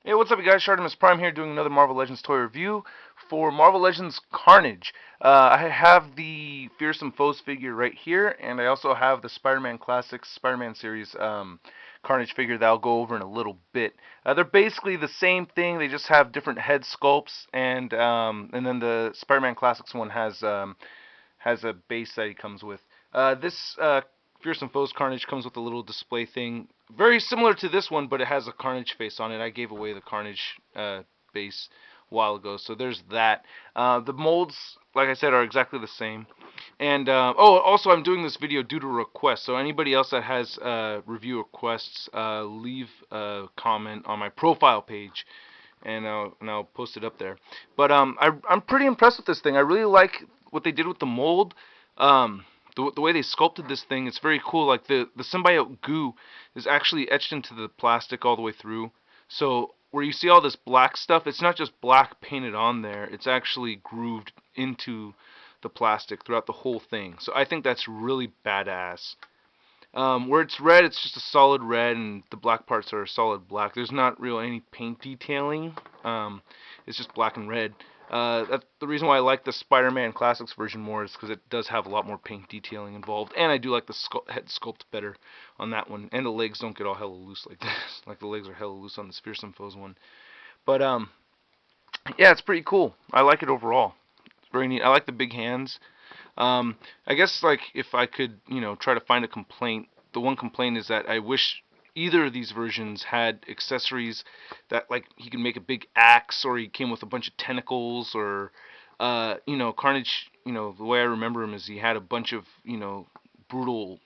Hey, what's up, you guys? ShartimusPrime here doing another Marvel Legends toy review for Marvel Legends Carnage. I have the Fearsome Foes figure right here, and I also have the Spider-Man Classics Spider-Man series Carnage figure that I'll go over in a little bit. They're basically the same thing, they just have different head sculpts, and then the Spider-Man Classics one has a base that he comes with. This Fearsome Foes Carnage comes with a little display thing, very similar to this one, but it has a Carnage face on it. I gave away the Carnage base a while ago, so there's that. The molds, like I said, are exactly the same. And oh, also I'm doing this video due to request. So anybody else that has review requests, leave a comment on my profile page, and I'll post it up there. But I'm pretty impressed with this thing. I really like what they did with the mold. The way they sculpted this thing, it's very cool. Like the symbiote goo is actually etched into the plastic all the way through. So where you see all this black stuff, it's not just black painted on there. It's actually grooved into the plastic throughout the whole thing. So I think that's really badass. Where it's red, it's just a solid red, and the black parts are solid black. There's not really any paint detailing. It's just black and red. That's the reason why I like the Spider-Man Classics version more, is because it does have a lot more paint detailing involved, and I do like the head sculpt better on that one. And the legs don't get all hella loose like this. Like the legs are hella loose on the Fearsome Foes one. But yeah, it's pretty cool. I like it overall. It's very neat. I like the big hands. I guess like if I could, try to find a complaint, the one complaint is that I wish either of these versions had accessories that, like, he could make a big axe, or he came with a bunch of tentacles, or Carnage, the way I remember him is he had a bunch of, brutal,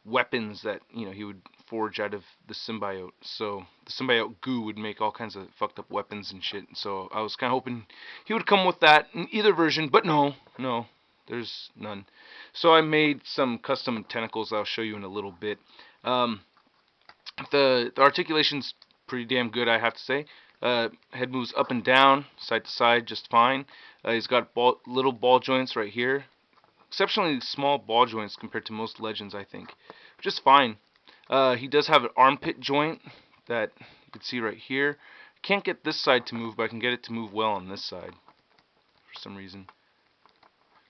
weapons that, he would forge out of the symbiote. So the symbiote goo would make all kinds of fucked up weapons and shit. So I was kind of hoping he would come with that in either version, but no, there's none. So I made some custom tentacles I'll show you in a little bit. Um, the articulation's pretty damn good, I have to say. Head moves up and down, side to side, just fine. He's got little ball joints right here. Exceptionally small ball joints compared to most legends, I think. Just fine. He does have an armpit joint that you can see right here. Can't get this side to move, but I can get it to move well on this side for some reason.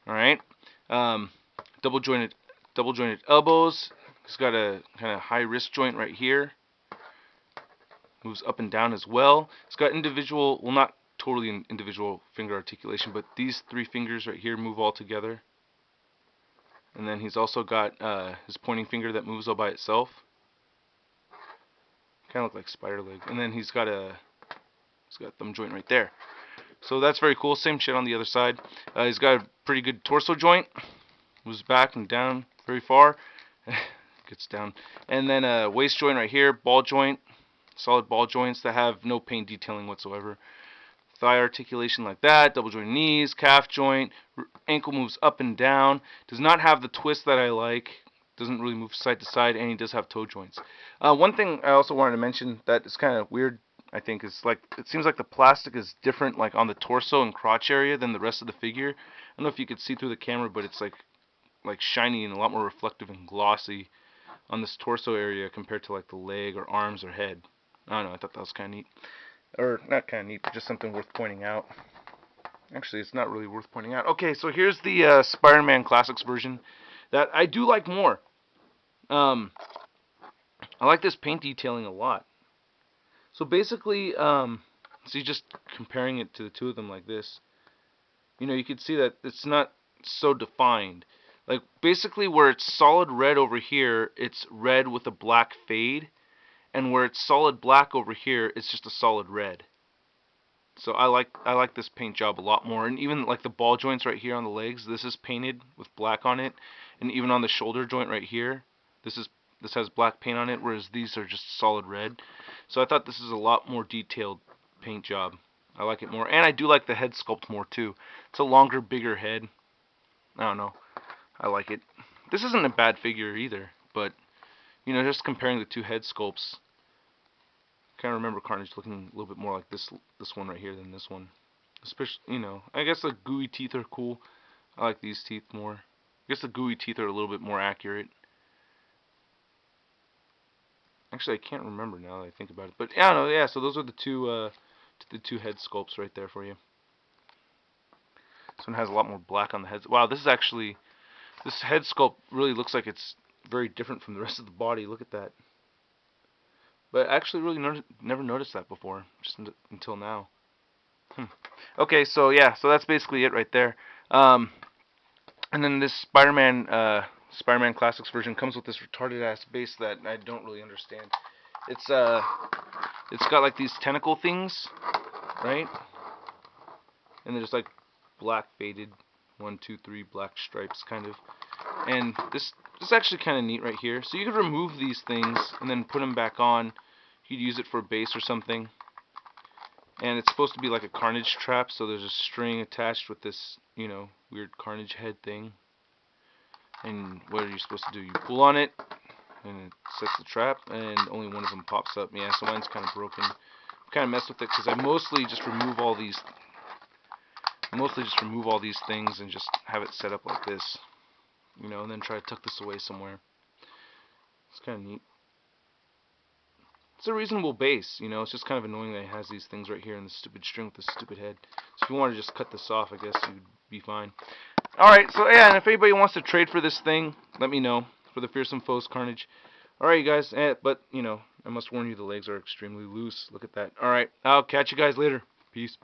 All right. Um, double jointed elbows. He's got a kind of high wrist joint right here. Moves up and down as well. It's got individual, well, not totally an individual finger articulation, but these three fingers right here move all together. And then he's also got his pointing finger that moves all by itself. Kind of look like spider leg. And then he's got thumb joint right there. So that's very cool. Same shit on the other side. He's got a pretty good torso joint. Moves back and down very far. Gets down. And then a waist joint right here. Ball joint. Solid ball joints that have no paint detailing whatsoever. Thigh articulation like that. Double joint knees. Calf joint. Ankle moves up and down. Does not have the twist that I like. Doesn't really move side to side. And he does have toe joints. One thing I also wanted to mention that is kind of weird, I think, is like it seems like the plastic is different, like on the torso and crotch area, than the rest of the figure. I don't know if you could see through the camera, but it's like shiny and a lot more reflective and glossy on this torso area compared to like the leg or arms or head. I don't know, I thought that was kind of neat. Or not kind of neat, but just something worth pointing out. Actually, it's not really worth pointing out. Okay, so here's the Spider-Man Classics version that I do like more. Um, I like this paint detailing a lot. So basically, see, just comparing it to the two of them like this, you can see that it's not so defined. Like, basically where it's solid red over here, it's red with a black fade. And where it's solid black over here, it's just a solid red. So I like this paint job a lot more. And even like the ball joints right here on the legs, this is painted with black on it. And even on the shoulder joint right here, this has black paint on it, whereas these are just solid red. So I thought this is a lot more detailed paint job. I like it more. And I do like the head sculpt more too. It's a longer, bigger head. I don't know. I like it. This isn't a bad figure either, but just comparing the two head sculpts, kind of remember Carnage looking a little bit more like this one right here than this one. Especially, I guess the gooey teeth are cool. I like these teeth more. I guess the gooey teeth are a little bit more accurate. Actually, I can't remember now that I think about it. But yeah, no, yeah. So those are the two head sculpts right there for you. This one has a lot more black on the head. Wow, this head sculpt really looks like it's very different from the rest of the body. Look at that. But I actually really never noticed that before, just until now. Okay, so yeah, so that's basically it right there. And then this Spider-Man Classics version comes with this retarded ass base that I don't really understand. It's got like these tentacle things, right? And they're just like black faded, 1, 2, 3 black stripes kind of. And this is actually kind of neat right here. So you could remove these things and then put them back on. You'd use it for a base or something. And it's supposed to be like a Carnage trap, so there's a string attached with this, you know, weird Carnage head thing. And what are you supposed to do? You pull on it, and it sets the trap, and only one of them pops up. Yeah, so mine's kind of broken. I kind of messed with it because I mostly just remove all these. Things and just have it set up like this, you know, and then try to tuck this away somewhere. It's kind of neat. It's a reasonable base, you know. It's just kind of annoying that it has these things right here and the stupid string with the stupid head. So if you want to just cut this off, I guess you'd be fine. Alright, so yeah, and if anybody wants to trade for this thing, let me know. For the Fearsome Foes Carnage. Alright, you guys, but, you know, I must warn you, the legs are extremely loose. Look at that. Alright, I'll catch you guys later. Peace.